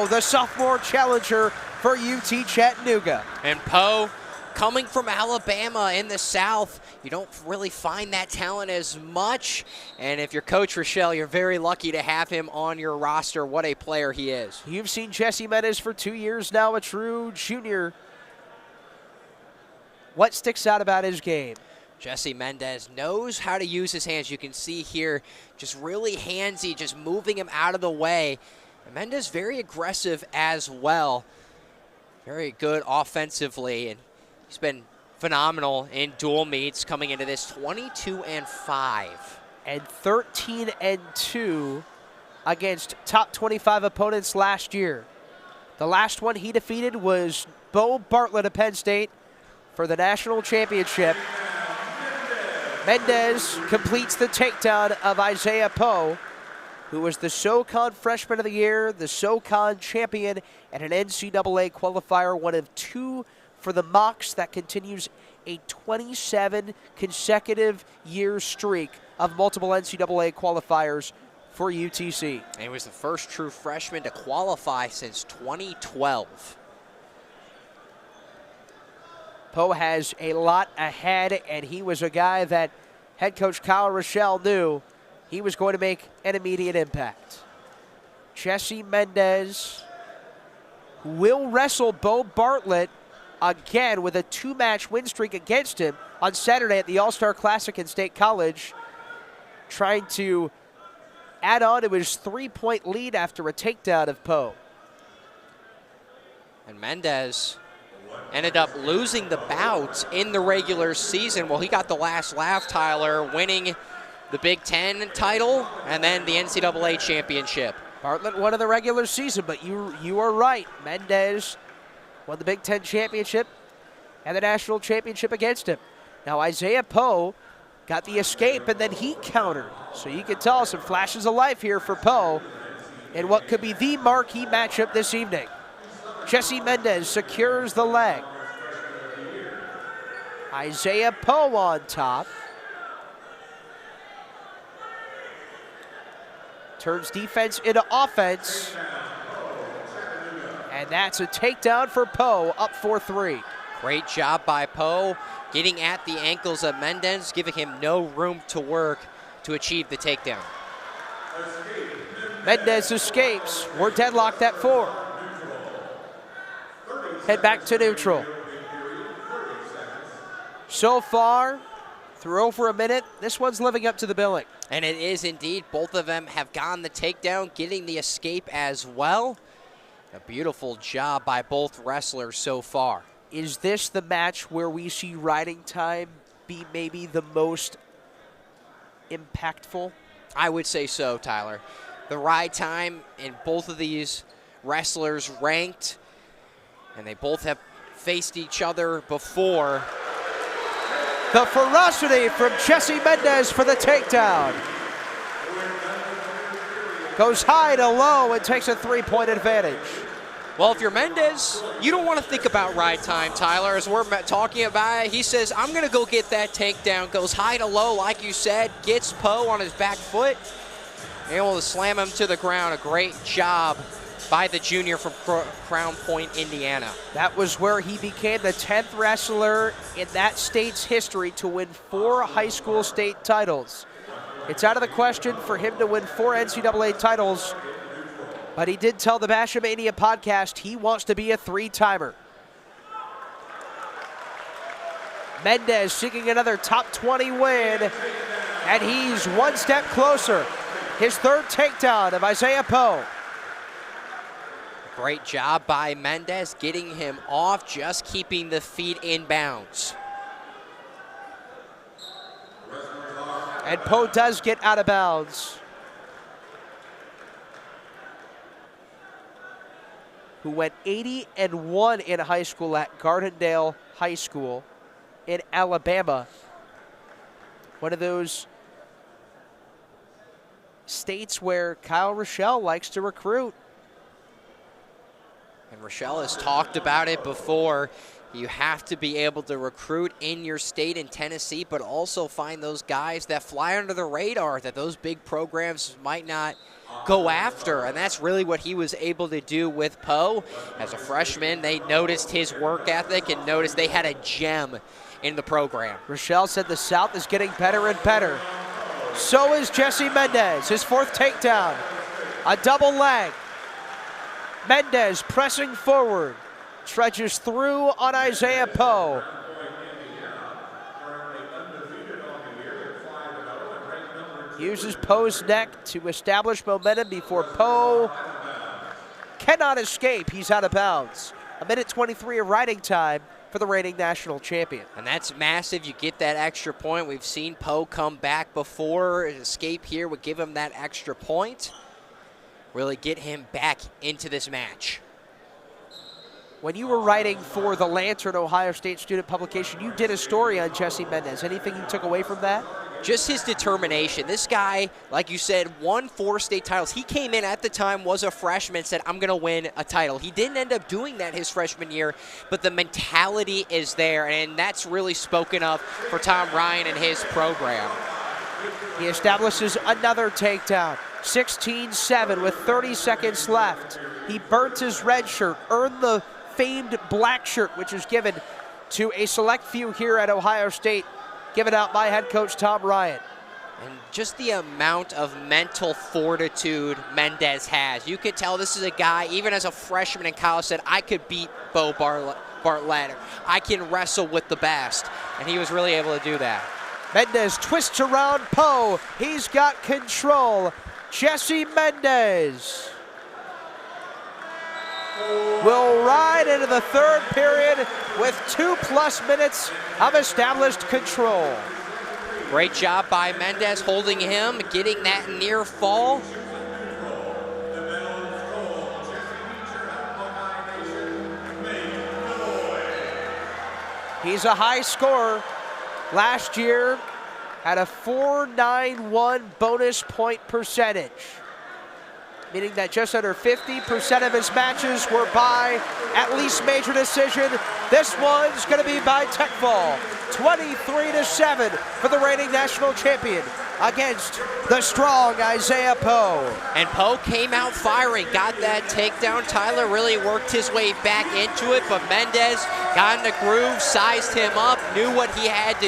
Powe, the sophomore challenger for UT Chattanooga. And Powe, coming from Alabama in the South, you don't really find that talent as much. And if you're Coach Rochelle, you're very lucky to have him on your roster. What a player he is. You've seen Jesse Mendes for 2 years now, a true junior. What sticks out about his game? Jesse Mendez knows how to use his hands. You can see here, just really handsy, just moving him out of the way. And Mendez very aggressive as well. Very good offensively, and he's been phenomenal in dual meets coming into this 22-5. And 13-2 against top 25 opponents last year. The last one he defeated was Powe Bartlett of Penn State for the national championship. Mendez completes the takedown of Isaiah Powe, who was the SoCon Freshman of the Year, the SoCon champion, and an NCAA qualifier, one of 2 for the Mocs. That continues a 27 consecutive year streak of multiple NCAA qualifiers for UTC. And he was the first true freshman to qualify since 2012. Powe has a lot ahead, and he was a guy that head coach Kyle Rochelle knew he was going to make an immediate impact. Jesse Mendez will wrestle Powe Bartlett again with a 2-match win streak against him on Saturday at the All-Star Classic in State College, trying to add on to his 3-point lead after a takedown of Powe. And Mendez ended up losing the bout in the regular season. Well, he got the last laugh, Tyler, winning the Big Ten title and then the NCAA championship. Bartlett won in the regular season, but you are right. Mendez won the Big Ten championship and the national championship against him. Now, Isaiah Powe got the escape, and then he countered. So you can tell some flashes of life here for Powe in what could be the marquee matchup this evening. Jesse Mendez secures the leg. Isaiah Powe on top. Turns defense into offense. And that's a takedown for Powe, up 4-3. Great job by Powe, getting at the ankles of Mendes, giving him no room to work to achieve the takedown. Mendez escapes. We're deadlocked at 4. Head back to neutral. So far, through over a minute, this one's living up to the billing. And it is indeed. Both of them have gotten the takedown, getting the escape as well. A beautiful job by both wrestlers so far. Is this the match where we see riding time be maybe the most impactful? I would say so, Tyler. The ride time in both of these wrestlers ranked, and they both have faced each other before. The ferocity from Jesse Mendez for the takedown. Goes high to low and takes a 3-point advantage. Well, if you're Mendez, you don't want to think about ride time, Tyler. As we're talking about it, he says, I'm going to go get that takedown. Goes high to low, like you said, gets Powe on his back foot, able to slam him to the ground. A great job by the junior from Crown Point, Indiana. That was where he became the 10th wrestler in that state's history to win 4 high school state titles. It's out of the question for him to win 4 NCAA titles, but he did tell the Bashamania podcast he wants to be a 3-timer. Mendez seeking another top 20 win, and he's one step closer. His 3rd takedown of Isaiah Powe. Great job by Mendez, getting him off, just keeping the feet in bounds. And Powe does get out of bounds. Who went 80-1 in high school at Gardendale High School in Alabama. One of those states where Kyle Rochelle likes to recruit. And Rochelle has talked about it before. You have to be able to recruit in your state in Tennessee, but also find those guys that fly under the radar that those big programs might not go after, and that's really what he was able to do with Powe. As a freshman, they noticed his work ethic and noticed they had a gem in the program. Rochelle said the South is getting better and better. So is Jesse Mendez, his 4th takedown. A double leg. Mendez pressing forward, trudges through on Isaiah Powe. Uses Powe's neck to establish momentum before Powe cannot escape. He's out of bounds. 1:23 of riding time for the reigning national champion. And that's massive. You get that extra point. We've seen Powe come back before. An escape here would give him that extra point. Really get him back into this match. When you were writing for the Lantern Ohio State student publication, you did a story on Jesse Mendez. Anything you took away from that? Just his determination. This guy, like you said, won 4 state titles. He came in at the time, was a freshman, said, I'm going to win a title. He didn't end up doing that his freshman year, but the mentality is there, and that's really spoken of for Tom Ryan and his program. He establishes another takedown. 16-7 with 30 seconds left. He burnt his red shirt, earned the famed black shirt, which is given to a select few here at Ohio State, given out by head coach Tom Ryan. And just the amount of mental fortitude Mendez has. You could tell this is a guy, even as a freshman in college, said, I could beat Powe Bartlett. I can wrestle with the best. And he was really able to do that. Mendez twists around Powe. He's got control. Jesse Mendez will ride into the 3rd period with 2+ minutes of established control. Great job by Mendez holding him, getting that near fall. He's a high scorer. Last year had a .491 bonus point percentage, meaning that just under 50% of his matches were by at least major decision. This one's going to be by tech fall. 23-7 for the reigning national champion against the strong Isaiah Powe. And Powe came out firing, got that takedown. Tyler really worked his way back into it, but Mendez got in the groove, sized him up, knew what he had to